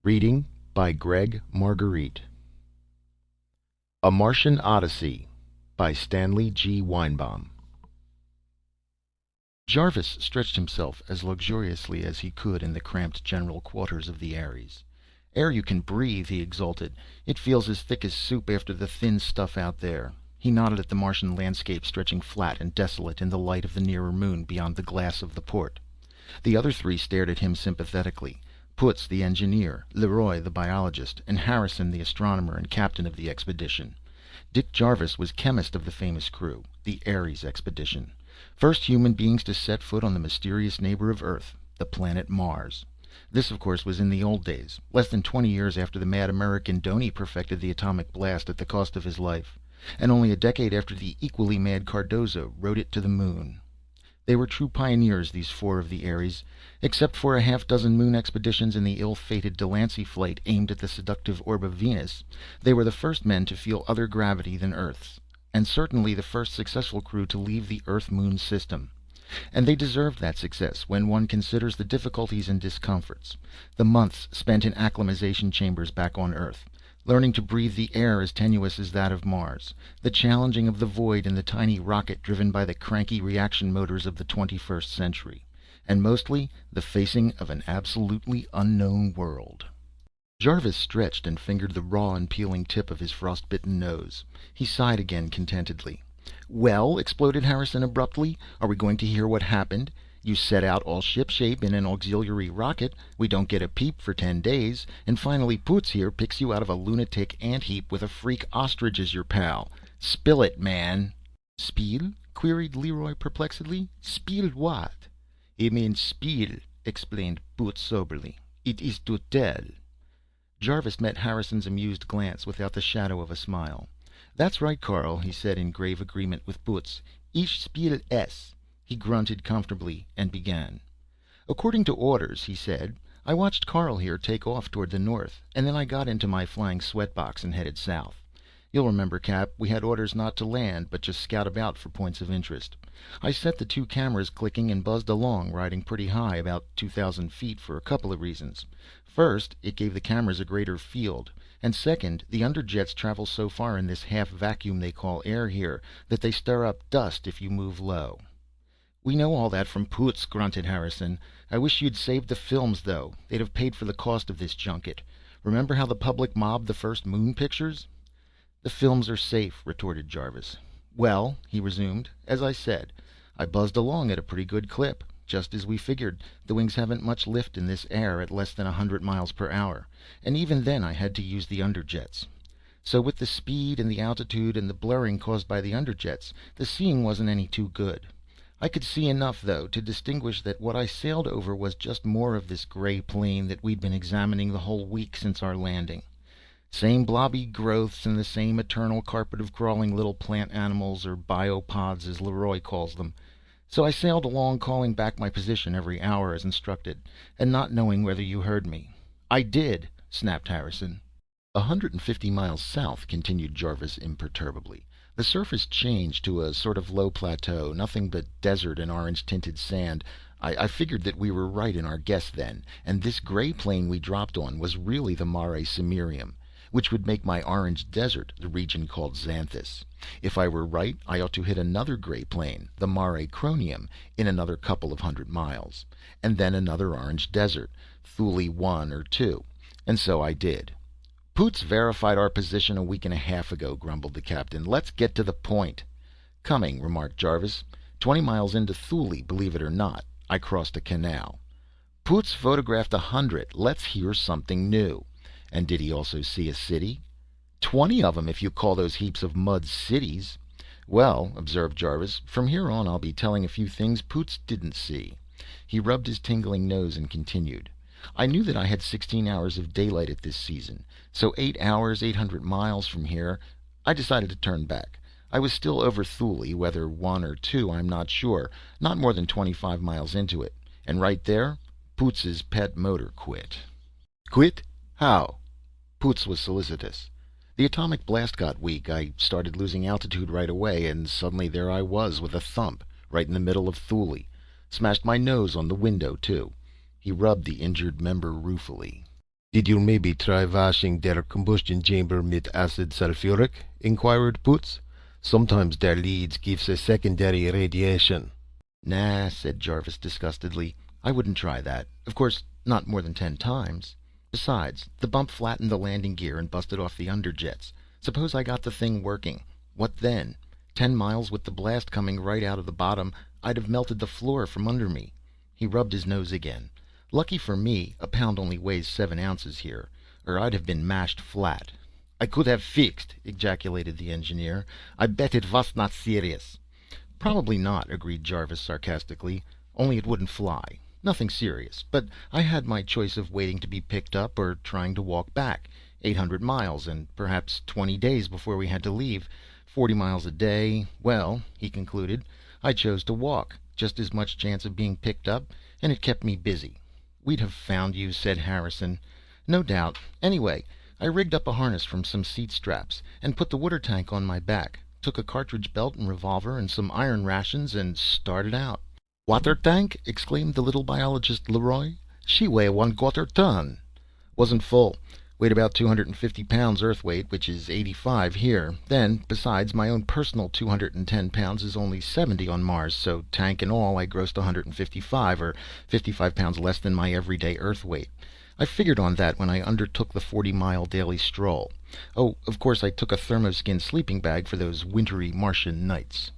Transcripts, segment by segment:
Reading by Gregg, Margarite. A Martian Odyssey by Stanley G. Weinbaum. Jarvis stretched himself as luxuriously as he could in the cramped general quarters of the Ares. "Air you can breathe," he exulted. "It feels as thick as soup after the thin stuff out there." He nodded at the Martian landscape stretching flat and desolate in the light of the nearer moon beyond the glass of the port. The other three stared at him sympathetically. Poots, the engineer, Leroy, the biologist, and Harrison, the astronomer and captain of the expedition. Dick Jarvis was chemist of the famous crew, the Ares expedition. First human beings to set foot on the mysterious neighbor of Earth, the planet Mars. This, of course, was in the old days, less than 20 years after the mad American Doney perfected the atomic blast at the cost of his life, and only a decade after the equally mad Cardozo rode it to the moon. They were true pioneers, these four of the Ares. Except for a half-dozen moon expeditions and the ill-fated Delancey flight aimed at the seductive orb of Venus, they were the first men to feel other gravity than Earth's, and certainly the first successful crew to leave the Earth-Moon system. And they deserved that success when one considers the difficulties and discomforts, the months spent in acclimatization chambers back on Earth, learning to breathe the air as tenuous as that of Mars, the challenging of the void in the tiny rocket driven by the cranky reaction motors of the 21st century, and mostly the facing of an absolutely unknown world. Jarvis stretched and fingered the raw and peeling tip of his frostbitten nose. He sighed again contentedly. "Well," exploded Harrison abruptly, "are we going to hear what happened? You set out all shipshape in an auxiliary rocket, we don't get a peep for 10 days, and finally Poots here picks you out of a lunatic ant-heap with a freak ostrich as your pal. Spill it, man." "Spiel?" queried Leroy perplexedly. "Spiel what?" "He means spiel," explained Poots soberly. "It is to tell." Jarvis met Harrison's amused glance without the shadow of a smile. "That's right, Carl," he said in grave agreement with Poots. "Ich spiel es." He grunted comfortably and began. "According to orders," he said, "I watched Carl here take off toward the north, and then I got into my flying sweatbox and headed south. You'll remember, Cap, we had orders not to land, but just scout about for points of interest. I set the two cameras clicking and buzzed along, riding pretty high, about 2,000 feet, for a couple of reasons. First, it gave the cameras a greater field, and second, the underjets travel so far in this half vacuum they call air here that they stir up dust if you move low." "We know all that from Poots," grunted Harrison. "I wish you'd saved the films, though. They'd have paid for the cost of this junket. Remember how the public mobbed the first moon pictures?" "The films are safe," retorted Jarvis. "Well," he resumed, "as I said, I buzzed along at a pretty good clip. Just as we figured, the wings haven't much lift in this air at less than 100 miles per hour, and even then I had to use the underjets. So with the speed and the altitude and the blurring caused by the underjets, the seeing wasn't any too good. I could see enough, though, to distinguish that what I sailed over was just more of this gray plain that we'd been examining the whole week since our landing. Same blobby growths and the same eternal carpet of crawling little plant animals, or biopods as Leroy calls them. So I sailed along, calling back my position every hour as instructed, and not knowing whether you heard me." "I did," snapped Harrison. "150 miles south," continued Jarvis imperturbably, "the surface changed to a sort of low plateau, nothing but desert and orange-tinted sand. I figured that we were right in our guess then, and this gray plain we dropped on was really the Mare Cimmerium, which would make my orange desert the region called Xanthus. If I were right, I ought to hit another gray plain, the Mare Cronium, in another couple of 100 miles, and then another orange desert, Thule 1 or 2, and so I did." "Poots verified our position a week and a half ago," grumbled the captain. "Let's get to the point." "Coming," remarked Jarvis. "20 miles into Thule, believe it or not, I crossed a canal." "Poots photographed 100. Let's hear something new." "And did he also see a city?" "20 of 'em, if you call those heaps of mud cities." "Well," observed Jarvis, "from here on I'll be telling a few things Poots didn't see." He rubbed his tingling nose and continued. "I knew that I had 16 hours of daylight at this season, so 8 hours, 800 miles from here, I decided to turn back. I was still over Thule, whether 1 or 2 I'm not sure, not more than 25 miles into it, and right there, Poots's pet motor quit." "Quit? How?" Poots was solicitous. "The atomic blast got weak. I started losing altitude right away, and suddenly there I was with a thump, right in the middle of Thule. Smashed my nose on the window, too." He rubbed the injured member ruefully. Did you maybe try washing their combustion chamber with acid sulfuric? Inquired Putz. Sometimes their leads gives a secondary radiation. Nah, said Jarvis disgustedly. I wouldn't try that. Of course, not more than 10 times. Besides, the bump flattened the landing gear and busted off the underjets. Suppose I got the thing working. What then? 10 miles with the blast coming right out of the bottom, I'd have melted the floor from under me. He rubbed his nose again. Lucky for me, a pound only weighs 7 ounces here, or I'd have been mashed flat. I could have fixed, ejaculated the engineer. I bet it was not serious. Probably not, agreed Jarvis sarcastically. Only it wouldn't fly. Nothing serious, but I had my choice of waiting to be picked up or trying to walk back. 800 miles, and perhaps 20 days before we had to leave. 40 miles a day. Well, he concluded, I chose to walk. Just as much chance of being picked up, and it kept me busy. We'd have found you, said Harrison. No doubt. Anyway, I rigged up a harness from some seat straps, and put the water tank on my back. Took a cartridge belt and revolver and some iron rations, and started out. Water tank? Exclaimed the little biologist Leroy. She weigh 1/4 ton. Wasn't full. Weighed about 250 pounds earth weight, which is 85 here. Then, besides, my own personal 210 pounds is only 70 on Mars, so tank and all, I grossed 155, or 55 pounds less than my everyday earth weight. I figured on that when I undertook the 40-mile daily stroll. Oh, of course I took a thermoskin sleeping bag for those wintry Martian nights.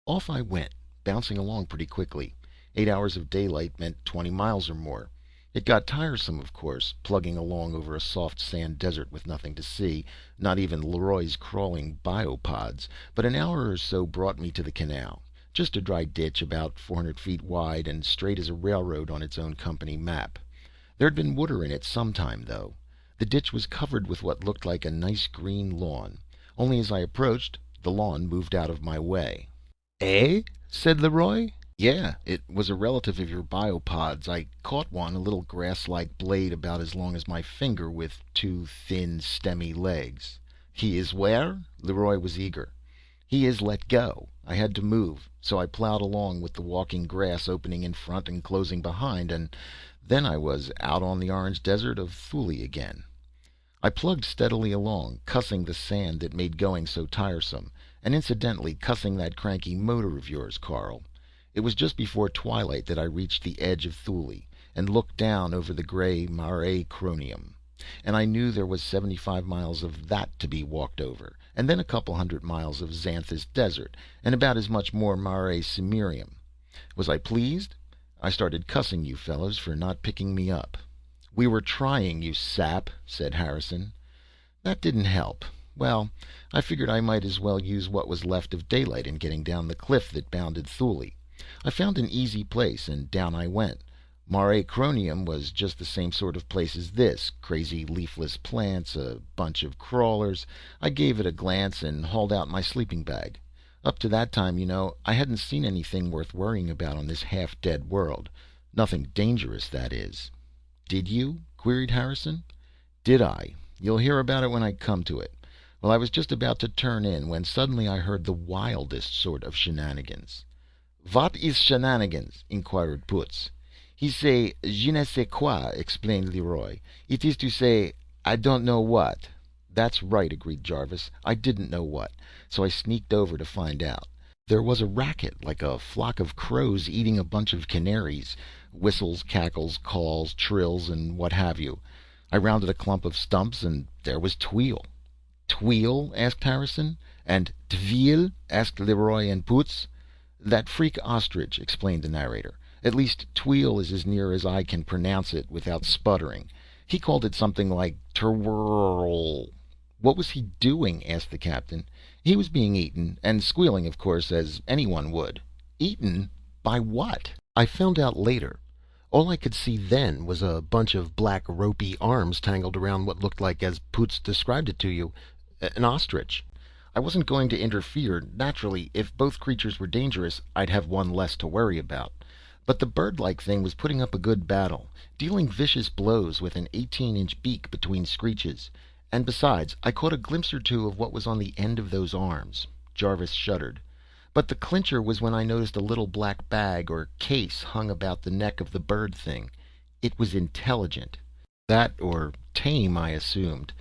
Off I went, bouncing along pretty quickly. 8 hours of daylight meant 20 miles or more. It got tiresome, of course, plugging along over a soft sand desert with nothing to see, not even Leroy's crawling biopods, but an hour or so brought me to the canal. Just a dry ditch about 400 feet wide and straight as a railroad on its own company map. There'd been water in it some time, though. The ditch was covered with what looked like a nice green lawn. Only as I approached, the lawn moved out of my way. "Eh?" said Leroy. "Yeah, it was a relative of your biopod's. I caught one, a little grass-like blade about as long as my finger with 2 thin, stemmy legs." "He is where?" Leroy was eager. "He is let go. I had to move, so I plowed along with the walking grass opening in front and closing behind, and then I was out on the orange desert of Thule again." I plugged steadily along, cussing the sand that made going so tiresome, and incidentally cussing that cranky motor of yours, Carl. It was just before twilight that I reached the edge of Thule, and looked down over the gray Mare Cronium. And I knew there was 75 miles of that to be walked over, and then a couple 100 miles of Xanthus Desert, and about as much more Mare Cimmerium. Was I pleased? I started cussing you fellows for not picking me up. "We were trying, you sap," said Harrison. That didn't help. Well, I figured I might as well use what was left of daylight in getting down the cliff that bounded Thule. I found an easy place, and down I went. Mare Cronium was just the same sort of place as this. Crazy leafless plants, a bunch of crawlers. I gave it a glance and hauled out my sleeping bag. Up to that time, you know, I hadn't seen anything worth worrying about on this half-dead world. Nothing dangerous, that is. "Did you?" queried Harrison. "Did I? You'll hear about it when I come to it. Well, I was just about to turn in when suddenly I heard the wildest sort of shenanigans." "What is shenanigans?" inquired Putz. "He say, je ne sais quoi," explained Leroy. "It is to say, I don't know what." "That's right," agreed Jarvis. "I didn't know what, so I sneaked over to find out. There was a racket, like a flock of crows eating a bunch of canaries. Whistles, cackles, calls, trills, and what have you. I rounded a clump of stumps, and there was Tweel." "Tweel?" asked Harrison. "And Tweel?" asked Leroy and Putz. "That freak ostrich," explained the narrator. "At least, Tweel is as near as I can pronounce it without sputtering. He called it something like twirl." "What was he doing?" asked the captain. "He was being eaten, and squealing, of course, as anyone would." "Eaten? By what?" "I found out later. All I could see then was a bunch of black ropey arms tangled around what looked like, as Poots described it to you, an ostrich. I wasn't going to interfere. Naturally, if both creatures were dangerous, I'd have one less to worry about. But the bird-like thing was putting up a good battle, dealing vicious blows with an 18-inch beak between screeches. And besides, I caught a glimpse or two of what was on the end of those arms." Jarvis shuddered. "But the clincher was when I noticed a little black bag or case hung about the neck of the bird thing. It was intelligent. That, or tame, I assumed.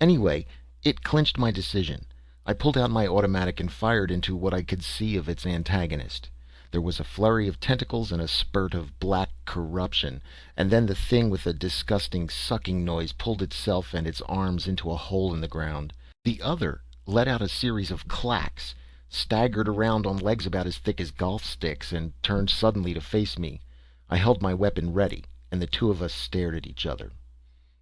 Anyway, it clinched my decision. I pulled out my automatic and fired into what I could see of its antagonist. There was a flurry of tentacles and a spurt of black corruption, and then the thing with a disgusting sucking noise pulled itself and its arms into a hole in the ground. The other let out a series of clacks, staggered around on legs about as thick as golf sticks, and turned suddenly to face me. I held my weapon ready, and the two of us stared at each other.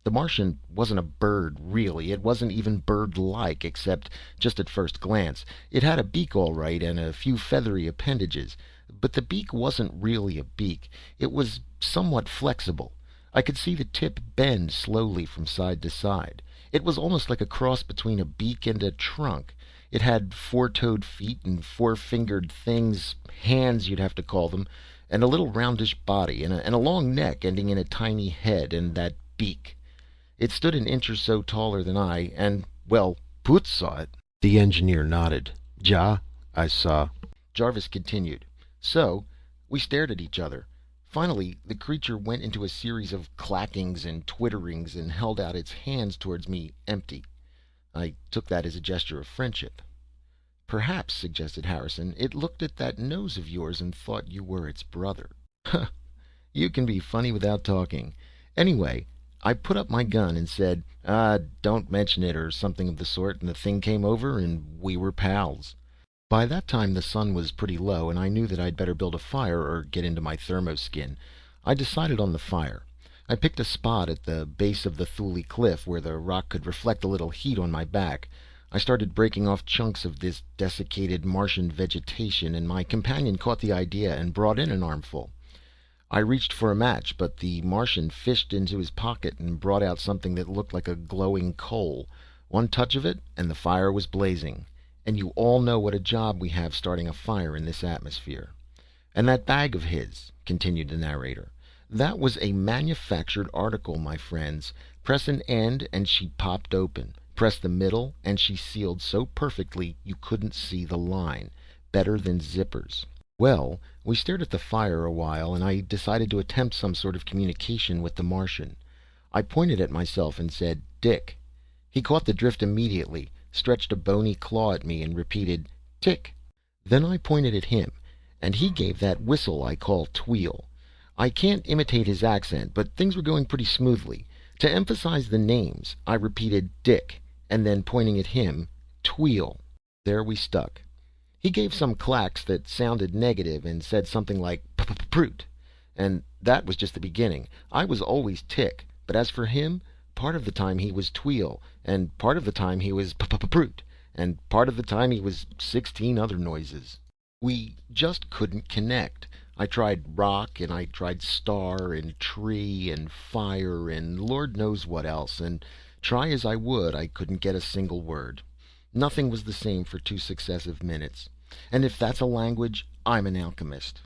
The Martian wasn't a bird, really. It wasn't even bird-like, except just at first glance. It had a beak all right, and a few feathery appendages. But the beak wasn't really a beak. It was somewhat flexible. I could see the tip bend slowly from side to side. It was almost like a cross between a beak and a trunk. It had four-toed feet and four-fingered things, hands you'd have to call them, and a little roundish body, and a long neck ending in a tiny head, and that beak. It stood an inch or so taller than I, and, well, Poots saw it. The engineer nodded. Ja, I saw. Jarvis continued. So, we stared at each other. Finally, the creature went into a series of clackings and twitterings and held out its hands towards me, empty. I took that as a gesture of friendship. Perhaps, suggested Harrison, it looked at that nose of yours and thought you were its brother. Huh, you can be funny without talking. Anyway, I put up my gun and said, don't mention it, or something of the sort, and the thing came over and we were pals. By that time the sun was pretty low, and I knew that I'd better build a fire or get into my thermoskin. I decided on the fire. I picked a spot at the base of the Thule cliff where the rock could reflect a little heat on my back. I started breaking off chunks of this desiccated Martian vegetation, and my companion caught the idea and brought in an armful. I reached for a match, but the Martian fished into his pocket and brought out something that looked like a glowing coal. One touch of it, and the fire was blazing. And you all know what a job we have starting a fire in this atmosphere. And that bag of his, continued the narrator, that was a manufactured article, my friends. Press an end and she popped open. Press the middle and she sealed so perfectly you couldn't see the line. Better than zippers. Well, we stared at the fire a while, and I decided to attempt some sort of communication with the Martian. I pointed at myself and said, Dick. He caught the drift immediately, stretched a bony claw at me, and repeated, Tick. Then I pointed at him, and he gave that whistle I call tweel. I can't imitate his accent, but things were going pretty smoothly. To emphasize the names, I repeated Dick, and then pointing at him, tweel. There we stuck. He gave some clacks that sounded negative and said something like "Proot," and that was just the beginning. I was always Tick, but as for him, part of the time he was tweel, and part of the time he was "Proot," and part of the time he was 16 other noises. We just couldn't connect. I tried rock, and I tried star, and tree, and fire, and Lord knows what else, and try as I would, I couldn't get a single word. Nothing was the same for 2 successive minutes. And if that's a language, I'm an alchemist.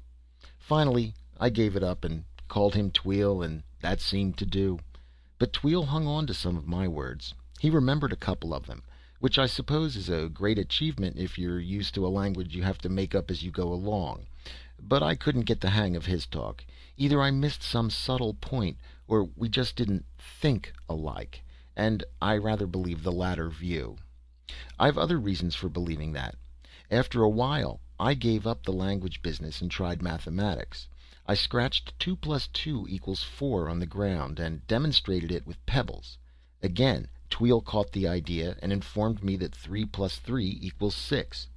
Finally, I gave it up and called him Tweel, and that seemed to do. But Tweel hung on to some of my words. He remembered a couple of them, which I suppose is a great achievement if you're used to a language you have to make up as you go along. But I couldn't get the hang of his talk. Either I missed some subtle point, or we just didn't think alike, and I rather believe the latter view. I've other reasons for believing that. After a while, I gave up the language business and tried mathematics. I scratched 2 + 2 = 4 on the ground and demonstrated it with pebbles. Again, Tweel caught the idea and informed me that 3 + 3 = 6.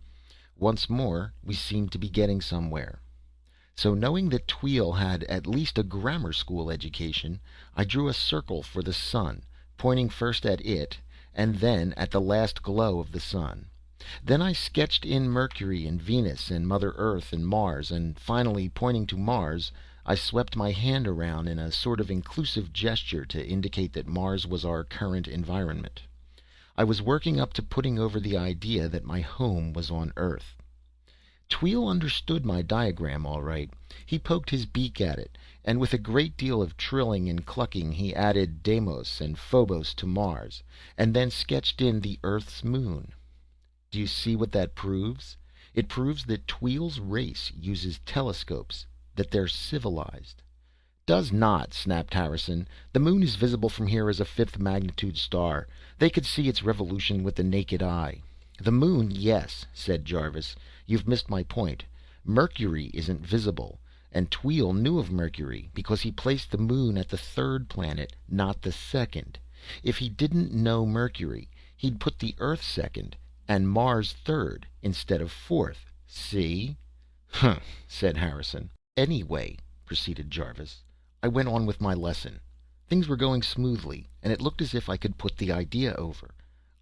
Once more, we seemed to be getting somewhere. So knowing that Tweel had at least a grammar school education, I drew a circle for the sun, pointing first at it, and then at the last glow of the sun. Then I sketched in Mercury and Venus and Mother Earth and Mars, and finally, pointing to Mars, I swept my hand around in a sort of inclusive gesture to indicate that Mars was our current environment. I was working up to putting over the idea that my home was on Earth. Tweel understood my diagram all right. He poked his beak at it, and with a great deal of trilling and clucking he added Deimos and Phobos to Mars, and then sketched in the Earth's moon. Do you see what that proves? It proves that Tweel's race uses telescopes, that they're civilized. Does not, snapped Harrison. The moon is visible from here as a fifth magnitude star. They could see its revolution with the naked eye. The moon, yes, said Jarvis. You've missed my point. Mercury isn't visible. And Tweel knew of Mercury because he placed the moon at the third planet, not the second. If he didn't know Mercury, he'd put the Earth second and Mars third instead of fourth. See? Huh, said Harrison. Anyway, proceeded Jarvis, I went on with my lesson. Things were going smoothly, and it looked as if I could put the idea over.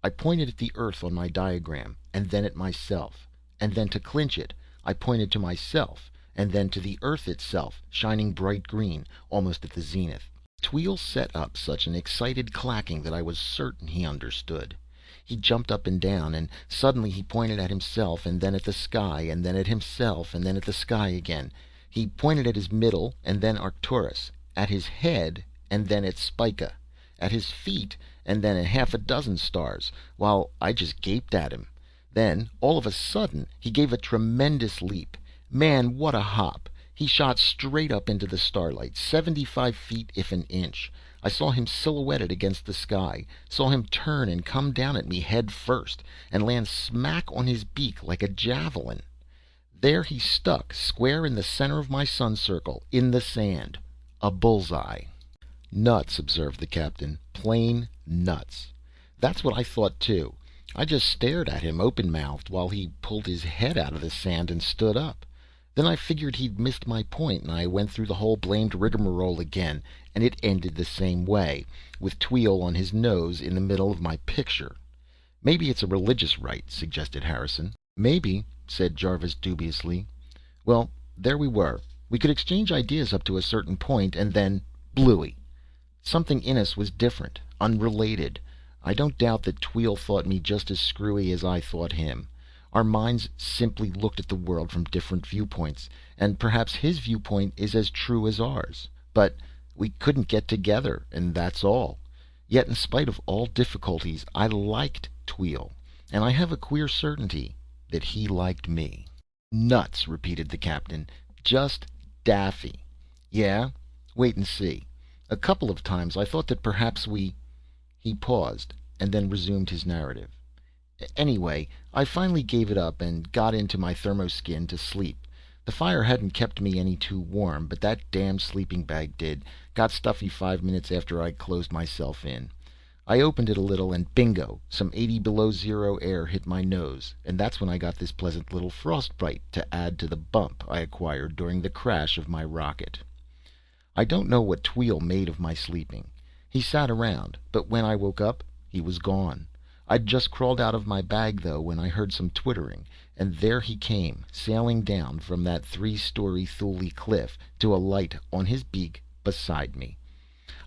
I pointed at the Earth on my diagram, and then at myself. And then to clinch it, I pointed to myself, and then to the Earth itself, shining bright green, almost at the zenith. Tweel set up such an excited clacking that I was certain he understood. He jumped up and down, and suddenly he pointed at himself, and then at the sky, and then at himself, and then at the sky again. He pointed at his middle, and then Arcturus, at his head, and then at Spica, at his feet, and then at half a dozen stars, while I just gaped at him. Then, all of a sudden, he gave a tremendous leap. Man, what a hop! He shot straight up into the starlight, 75 feet if an inch. I saw him silhouetted against the sky, saw him turn and come down at me head first, and land smack on his beak like a javelin. There he stuck, square in the center of my sun circle, in the sand. A bullseye. Nuts, observed the captain. Plain nuts. That's what I thought, too. I just stared at him open-mouthed while he pulled his head out of the sand and stood up. Then I figured he'd missed my point, and I went through the whole blamed rigmarole again, and it ended the same way, with Tweel on his nose in the middle of my picture. Maybe it's a religious rite, suggested Harrison. Maybe, said Jarvis dubiously. Well, there we were. We could exchange ideas up to a certain point, and then bluey. Something in us was different, unrelated. I don't doubt that Tweel thought me just as screwy as I thought him. Our minds simply looked at the world from different viewpoints, and perhaps his viewpoint is as true as ours. But we couldn't get together, and that's all. Yet in spite of all difficulties, I liked Tweel, and I have a queer certainty that he liked me. Nuts, repeated the captain. Just daffy. Yeah? Wait and see. A couple of times I thought that perhaps we... He paused, and then resumed his narrative. Anyway, I finally gave it up and got into my thermoskin to sleep. The fire hadn't kept me any too warm, but that damn sleeping bag did. Got stuffy 5 minutes after I closed myself in. I opened it a little, and bingo, some 80 below zero air hit my nose, and that's when I got this pleasant little frostbite to add to the bump I acquired during the crash of my rocket. I don't know what Tweel made of my sleeping. He sat around, but when I woke up, he was gone. I'd just crawled out of my bag, though, when I heard some twittering, and there he came, sailing down from that 3-story Thule cliff to a light on his beak beside me.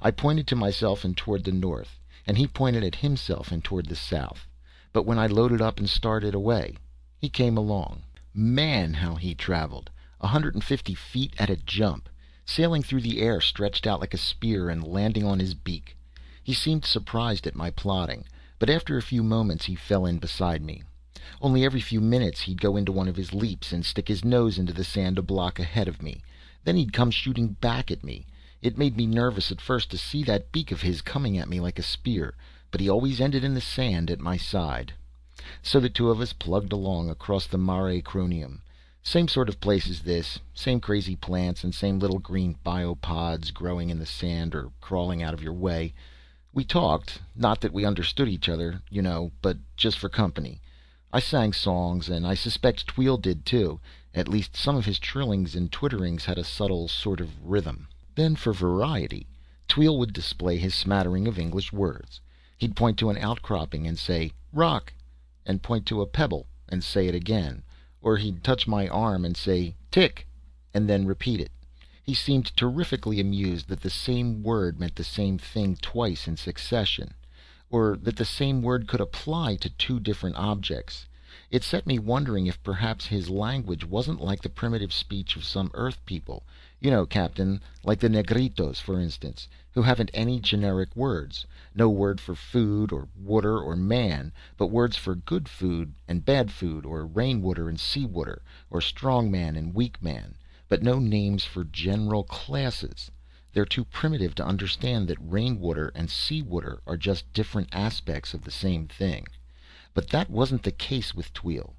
I pointed to myself and toward the north, and he pointed at himself and toward the south. But when I loaded up and started away, he came along. Man, how he traveled! 150 feet at a jump, sailing through the air stretched out like a spear and landing on his beak. He seemed surprised at my plodding, but after a few moments he fell in beside me. Only every few minutes he'd go into one of his leaps and stick his nose into the sand a block ahead of me. Then he'd come shooting back at me. It made me nervous at first to see that beak of his coming at me like a spear, but he always ended in the sand at my side. So the two of us plugged along across the Mare Cronium. Same sort of place as this, same crazy plants and same little green biopods growing in the sand or crawling out of your way. We talked, not that we understood each other, you know, but just for company. I sang songs, and I suspect Tweel did too. At least some of his trillings and twitterings had a subtle sort of rhythm. Then, for variety, Tweel would display his smattering of English words. He'd point to an outcropping and say, "Rock," and point to a pebble and say it again. Or he'd touch my arm and say, "Tick," and then repeat it. He seemed terrifically amused that the same word meant the same thing twice in succession, or that the same word could apply to two different objects. It set me wondering if perhaps his language wasn't like the primitive speech of some Earth people. You know, Captain, like the Negritos, for instance, who haven't any generic words. No word for food or water or man, but words for good food and bad food, or rainwater and seawater, or strong man and weak man, but no names for general classes. They're too primitive to understand that rainwater and seawater are just different aspects of the same thing. But that wasn't the case with Tweel.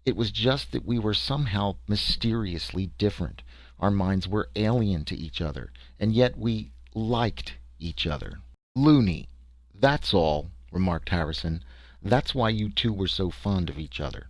It was just that we were somehow mysteriously different. Our minds were alien to each other, and yet we liked each other. Loony. That's all, remarked Harrison. That's why you two were so fond of each other.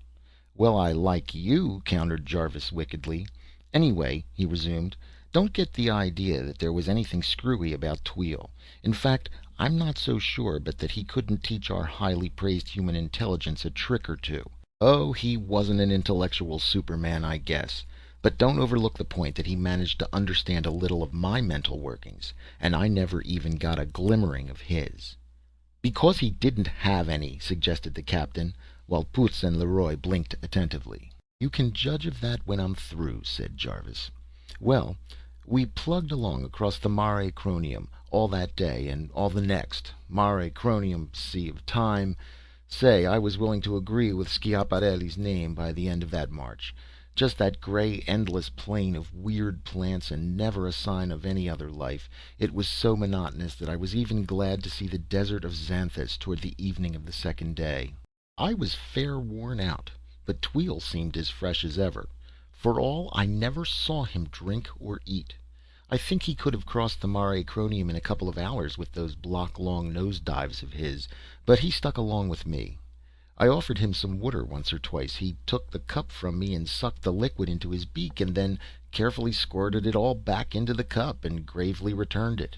Well, I like you, countered Jarvis wickedly. Anyway, he resumed, don't get the idea that there was anything screwy about Tweel. In fact, I'm not so sure but that he couldn't teach our highly praised human intelligence a trick or two. Oh, he wasn't an intellectual superman, I guess. But don't overlook the point that he managed to understand a little of my mental workings, and I never even got a glimmering of his. Because he didn't have any, suggested the captain, while Poots and Leroy blinked attentively. You can judge of that when I'm through, said Jarvis. Well, we plugged along across the Mare Cronium all that day and all the next. Mare Cronium, sea of time. Say, I was willing to agree with Schiaparelli's name by the end of that march. Just that gray, endless plain of weird plants and never a sign of any other life. It was so monotonous that I was even glad to see the desert of Xanthus toward the evening of the second day. I was fair worn out, but Tweel seemed as fresh as ever. For all, I never saw him drink or eat. I think he could have crossed the Mare Cronium in a couple of hours with those block-long nose-dives of his, but he stuck along with me. I offered him some water once or twice. He took the cup from me and sucked the liquid into his beak, and then carefully squirted it all back into the cup and gravely returned it.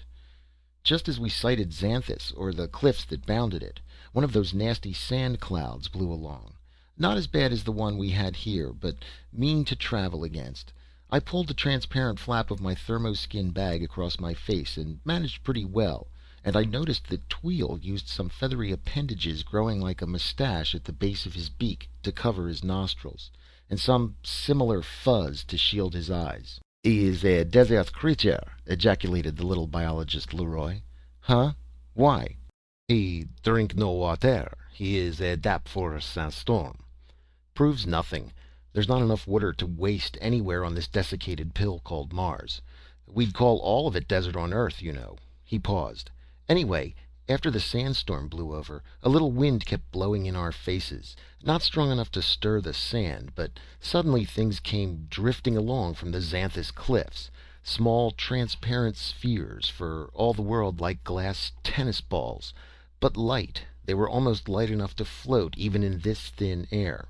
Just as we sighted Xanthus, or the cliffs that bounded it, one of those nasty sand clouds blew along. Not as bad as the one we had here, but mean to travel against. I pulled the transparent flap of my thermoskin bag across my face and managed pretty well, and I noticed that Tweel used some feathery appendages growing like a mustache at the base of his beak to cover his nostrils, and some similar fuzz to shield his eyes. "He is a desert creature," ejaculated the little biologist Leroy. "Huh? Why?" He drink no water. He is adapt for a sandstorm. Proves nothing. There's not enough water to waste anywhere on this desiccated pill called Mars. We'd call all of it desert on Earth, you know. He paused. Anyway, after the sandstorm blew over, a little wind kept blowing in our faces. Not strong enough to stir the sand, but suddenly things came drifting along from the Xanthus cliffs. Small, transparent spheres, for all the world like glass tennis balls. But light. They were almost light enough to float, even in this thin air.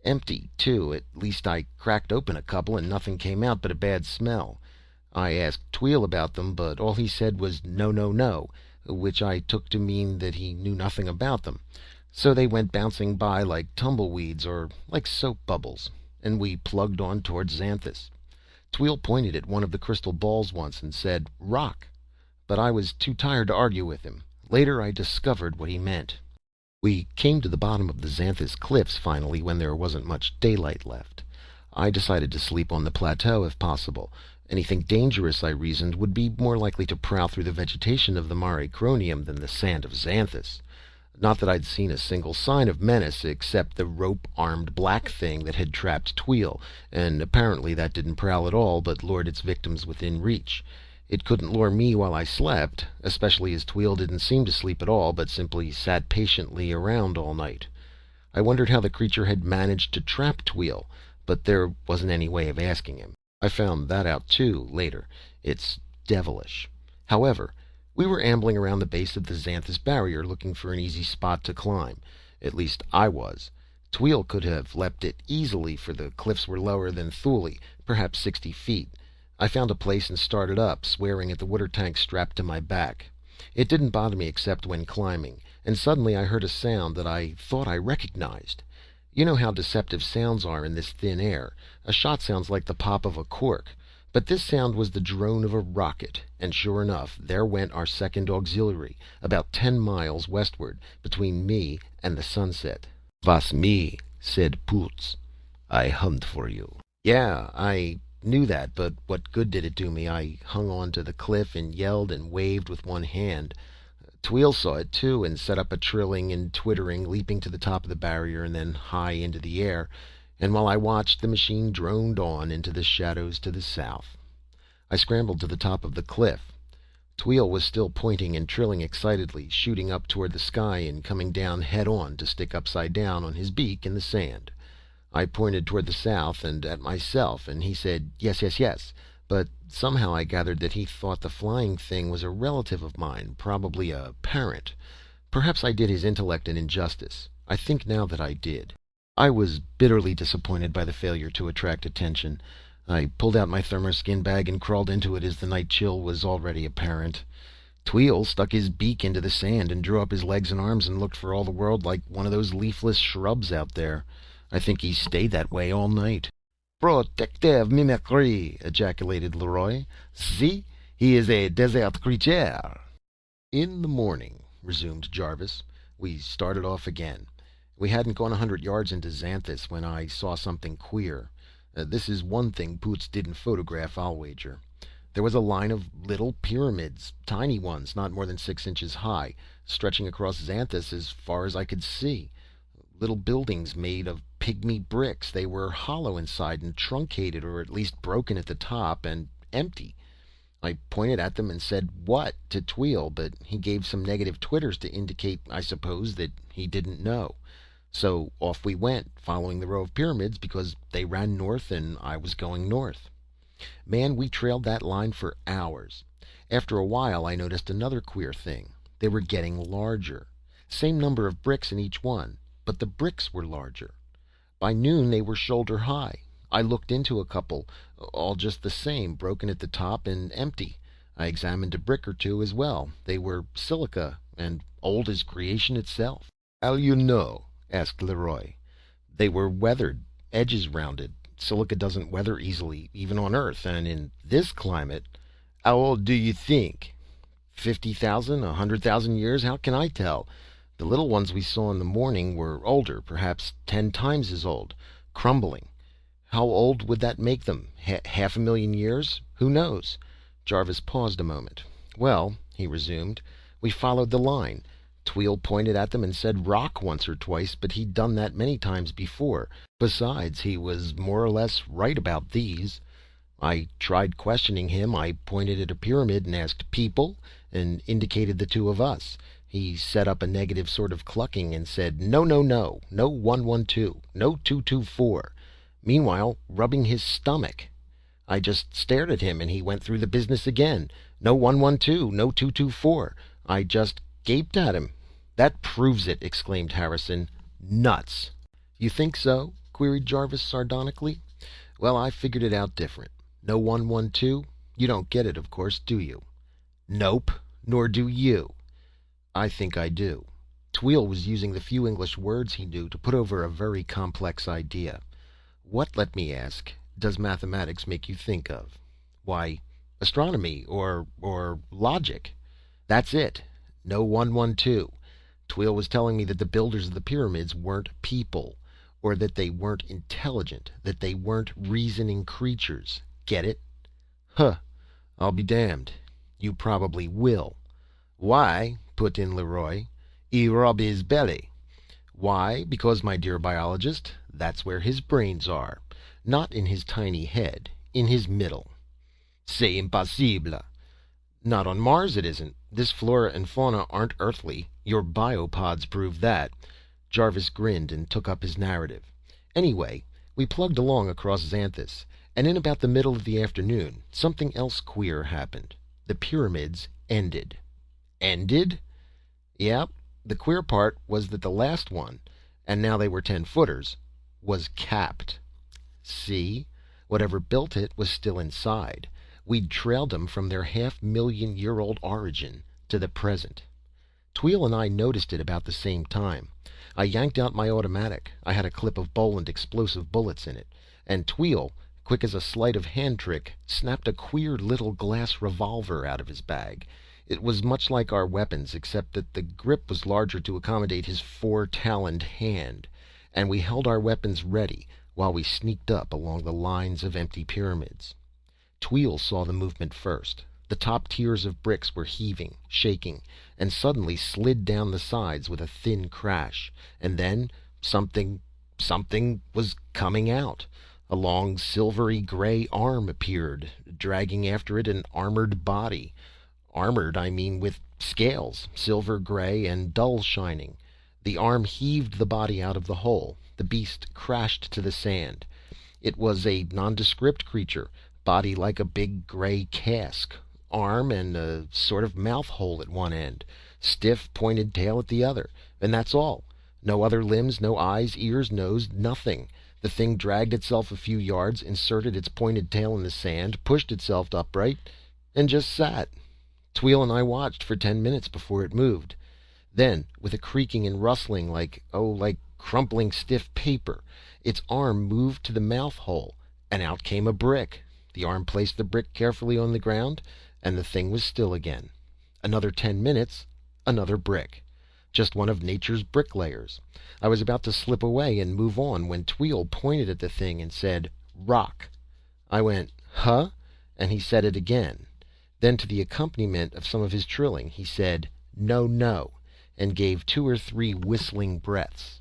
Empty, too. At least I cracked open a couple and nothing came out but a bad smell. I asked Tweel about them, but all he said was no, no, no, which I took to mean that he knew nothing about them. So they went bouncing by like tumbleweeds or like soap bubbles, and we plugged on towards Xanthus. Tweel pointed at one of the crystal balls once and said, "Rock," but I was too tired to argue with him. Later I discovered what he meant. We came to the bottom of the Xanthus cliffs finally when there wasn't much daylight left. I decided to sleep on the plateau if possible. Anything dangerous, I reasoned, would be more likely to prowl through the vegetation of the Mare Cronium than the sand of Xanthus. Not that I'd seen a single sign of menace except the rope-armed black thing that had trapped Tweel, and apparently that didn't prowl at all but lured its victims within reach. It couldn't lure me while I slept, especially as Tweel didn't seem to sleep at all, but simply sat patiently around all night. I wondered how the creature had managed to trap Tweel, but there wasn't any way of asking him. I found that out, too, later. It's devilish. However, we were ambling around the base of the Xanthus barrier looking for an easy spot to climb. At least I was. Tweel could have leapt it easily, for the cliffs were lower than Thule, perhaps 60 feet. I found a place and started up, swearing at the water tank strapped to my back. It didn't bother me except when climbing, and suddenly I heard a sound that I thought I recognized. You know how deceptive sounds are in this thin air. A shot sounds like the pop of a cork, but this sound was the drone of a rocket, and sure enough, there went our second auxiliary, about 10 miles westward, between me and the sunset. "Was me," said Poots. "I hunt for you." Yeah, I knew that, but what good did it do me? I hung on to the cliff and yelled and waved with one hand. Tweel saw it too and set up a trilling and twittering, leaping to the top of the barrier and then high into the air, and while I watched, the machine droned on into the shadows to the south. I scrambled to the top of the cliff. Tweel was still pointing and trilling excitedly, shooting up toward the sky and coming down head-on to stick upside down on his beak in the sand. I pointed toward the south and at myself, and he said, "Yes, yes, yes," but somehow I gathered that he thought the flying thing was a relative of mine, probably a parent. Perhaps I did his intellect an injustice. I think now that I did. I was bitterly disappointed by the failure to attract attention. I pulled out my thermoskin bag and crawled into it as the night chill was already apparent. Tweel stuck his beak into the sand and drew up his legs and arms and looked for all the world like one of those leafless shrubs out there. I think he stayed that way all night. "Protective mimicry!" ejaculated Leroy. "See? He is a desert creature." "In the morning," resumed Jarvis, "we started off again. We hadn't gone 100 yards into Xanthus when I saw something queer. This is one thing Poots didn't photograph, I'll wager. There was a line of little pyramids, tiny ones, not more than 6 inches high, stretching across Xanthus as far as I could see. Little buildings made of pygmy bricks. They were hollow inside and truncated, or at least broken at the top, and empty. I pointed at them and said, 'What?' to Tweel, but he gave some negative twitters to indicate, I suppose, that he didn't know. So off we went, following the row of pyramids because they ran north and I was going north. Man, we trailed that line for hours. After a while I noticed another queer thing. They were getting larger. Same number of bricks in each one, but the bricks were larger. By noon they were shoulder high. I looked into a couple, all just the same, broken at the top and empty. I examined a brick or two as well. They were silica and old as creation itself." "How you know?" asked Leroy. "They were weathered, edges rounded. Silica doesn't weather easily, even on Earth, and in this climate." "How old do you think?" 50,000, 100,000 years? How can I tell? The little ones we saw in the morning were older, perhaps 10 times as old, crumbling. How old would that make them? Half a million years? Who knows?" Jarvis paused a moment. "Well," he resumed, "we followed the line. Tweel pointed at them and said 'rock' once or twice, but he'd done that many times before. Besides, he was more or less right about these. I tried questioning him. I pointed at a pyramid and asked 'people?' and indicated the two of us. He set up a negative sort of clucking and said, 'No, no, no, no 112, no 224, meanwhile rubbing his stomach. I just stared at him and he went through the business again. 'No 112, no 224. I just gaped at him." "That proves it!" exclaimed Harrison. "Nuts!" "You think so?" queried Jarvis sardonically. "Well, I figured it out different. No 112? You don't get it, of course, do you?" "Nope, nor do you." "I think I do." Tweel was using the few English words he knew to put over a very complex idea. "What, let me ask, does mathematics make you think of?" "Why, astronomy or logic." "That's it. No 112. Tweel was telling me that the builders of the pyramids weren't people, or that they weren't intelligent, that they weren't reasoning creatures. Get it?" "Huh, I'll be damned." "You probably will." "Why?" put in Leroy. "He rub his belly." "Why? Because, my dear biologist, that's where his brains are. Not in his tiny head, in his middle." "C'est impossible." "Not on Mars it isn't. This flora and fauna aren't earthly. Your biopods prove that." Jarvis grinned and took up his narrative. "Anyway, we plugged along across Xanthus, and in about the middle of the afternoon, something else queer happened. The pyramids ended." "Ended?" "Yep. The queer part was that the last one, and now they were 10-footers, was capped. See? Whatever built it was still inside. We'd trailed them from their 500,000-year-old origin to the present." Tweel and I noticed it about the same time. I yanked out my automatic. I had a clip of Boland explosive bullets in it. And Tweel, quick as a sleight of hand trick, snapped a queer little glass revolver out of his bag. It was much like our weapons, except that the grip was larger to accommodate his 4-taloned hand. And we held our weapons ready while we sneaked up along the lines of empty pyramids. Tweel saw the movement first. The top tiers of bricks were heaving, shaking, and suddenly slid down the sides with a thin crash. And then something was coming out. A long silvery gray arm appeared, dragging after it an armored body. Armored, I mean, with scales, silver gray and dull shining. The arm heaved the body out of the hole. The beast crashed to the sand. It was a nondescript creature, body like a big gray cask, arm and a sort of mouth hole at one end, stiff pointed tail at the other, and that's all. No other limbs, no eyes, ears, nose, nothing. The thing dragged itself a few yards, inserted its pointed tail in the sand, pushed itself upright, and just sat. Tweel and I watched for 10 minutes before it moved. Then, with a creaking and rustling like crumpling stiff paper, its arm moved to the mouth hole, and out came a brick. The arm placed the brick carefully on the ground, and the thing was still again. Another 10 minutes, another brick. Just one of nature's bricklayers. I was about to slip away and move on when Tweel pointed at the thing and said, "Rock." I went, "Huh?" And he said it again. Then, to the accompaniment of some of his trilling, he said, "No, no," and gave 2 or 3 whistling breaths.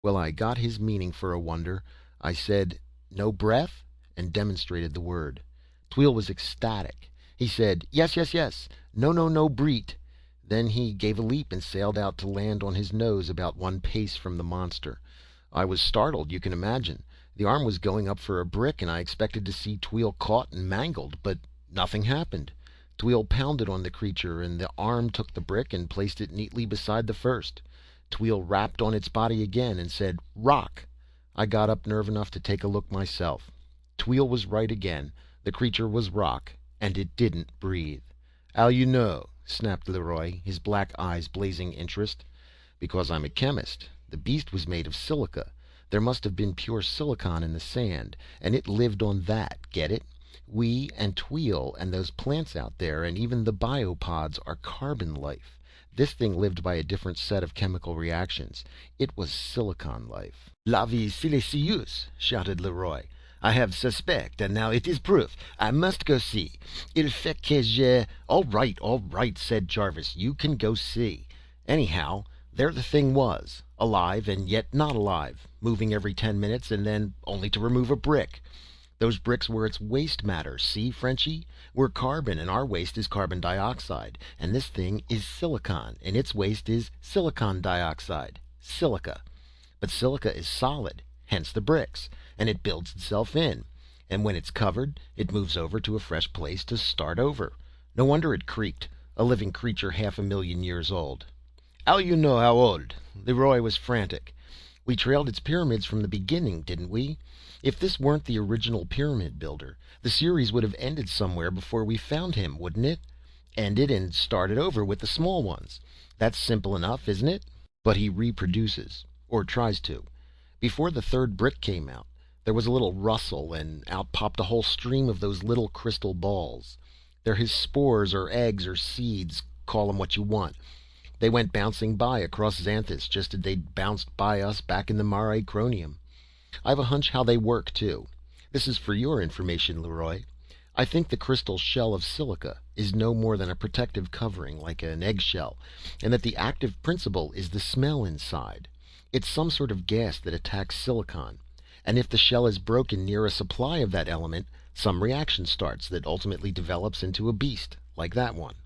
Well, I got his meaning for a wonder. I said, "No breath?" and demonstrated the word. Tweel was ecstatic. He said, "Yes, yes, yes. No, no, no breet." Then he gave a leap and sailed out to land on his nose about 1 pace from the monster. I was startled, you can imagine. The arm was going up for a brick, and I expected to see Tweel caught and mangled, but nothing happened. Tweel pounded on the creature, and the arm took the brick and placed it neatly beside the first. Tweel rapped on its body again and said, "Rock." I got up nerve enough to take a look myself. Tweel was right again. The creature was rock, and it didn't breathe. "How you know?" snapped Leroy, his black eyes blazing interest. "Because I'm a chemist. The beast was made of silica. There must have been pure silicon in the sand, and it lived on that, get it? We and Tweel and those plants out there and even the biopods are carbon life. This thing lived by a different set of chemical reactions. It was silicon life." "La vie silicieuse!" shouted Leroy. "I have suspect, and now it is proof. I must go see. Il fait que je—" all right," said Jarvis. "You can go see. Anyhow, there the thing was, alive and yet not alive, moving every 10 minutes and then only to remove a brick. Those bricks were its waste matter, see, Frenchie? We're carbon, and our waste is carbon dioxide, and this thing is silicon, and its waste is silicon dioxide, silica. But silica is solid, hence the bricks, and it builds itself in, and when it's covered, it moves over to a fresh place to start over. No wonder it creaked, a living creature 500,000 years old." "How you know how old?" Leroy was frantic. "We trailed its pyramids from the beginning, didn't we? If this weren't the original pyramid builder, the series would have ended somewhere before we found him, wouldn't it? Ended and started over with the small ones. That's simple enough, isn't it? But he reproduces, or tries to. Before the 3rd brick came out, there was a little rustle, and out popped a whole stream of those little crystal balls. They're his spores or eggs or seeds, call 'em what you want. They went bouncing by across Xanthus just as they'd bounced by us back in the Mare Cronium. I've a hunch how they work, too. This is for your information, Leroy. I think the crystal shell of silica is no more than a protective covering, like an eggshell, and that the active principle is the smell inside. It's some sort of gas that attacks silicon, and if the shell is broken near a supply of that element, some reaction starts that ultimately develops into a beast, like that one."